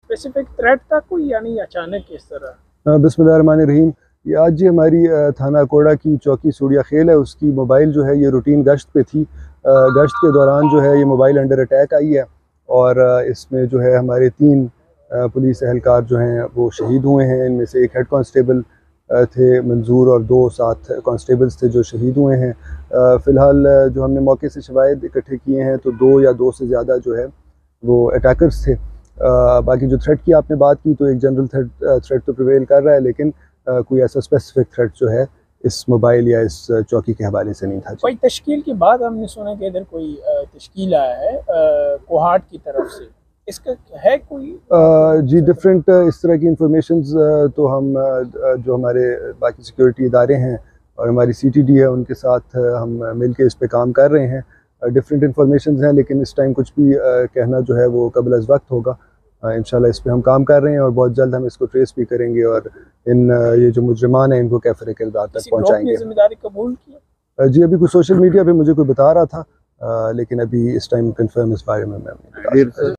Specific threat था कोई, यानी अचानक किस तरह? बिस्मिल्लाहिर्रहमानिर्रहीम। ये आज जी हमारी थाना कोड़ा की चौकी सूड़िया खेल है, उसकी मोबाइल जो है ये रूटीन गश्त पे थी। गश्त के दौरान जो है ये मोबाइल अंडर अटैक आई है और इसमें जो है हमारे 3 पुलिस एहलकार जो हैं वो शहीद हुए हैं। इनमें से एक हेड कांस्टेबल थे मंजूर और 2 साथ कांस्टेबल्स थे जो शहीद हुए हैं। फ़िलहाल जो हमने मौके से शवाहिद इकट्ठे किए हैं तो 2 या 2 से ज़्यादा जो है वो अटैकर्स थे। बाकी जो थ्रेट की आपने बात की तो एक जनरल थ्रेट तो प्रिवेल कर रहा है, लेकिन कोई ऐसा स्पेसिफिक थ्रेट जो है इस मोबाइल या इस चौकी के हवाले से नहीं था। कोई तश्कील के बाद हमने सुना कि इधर कोई तश्कील आया है कोहाट की तरफ से, इसका है कोई? जी डिफरेंट इस तरह की इंफॉर्मेशंस तो हम जो हमारे बाकी सिक्योरिटी इदारे हैं और हमारी CTD है उनके साथ हम मिल के इस पे काम कर रहे हैं। डिफरेंट इंफॉर्मेशंस हैं, लेकिन इस टाइम कुछ भी कहना जो है वो कबल अज़ वक्त होगा। इंशाल्लाह इस पे हम काम कर रहे हैं और बहुत जल्द हम इसको ट्रेस भी करेंगे और ये जो मुजरिमान हैं इनको कैफ़रे किरदार तक पहुँचाएँगे। जिम्मेदारी कबूल की? जी अभी कुछ सोशल मीडिया पे मुझे कोई बता रहा था, लेकिन अभी इस टाइम कंफर्म इस बारे में मैं नहीं बता सकता।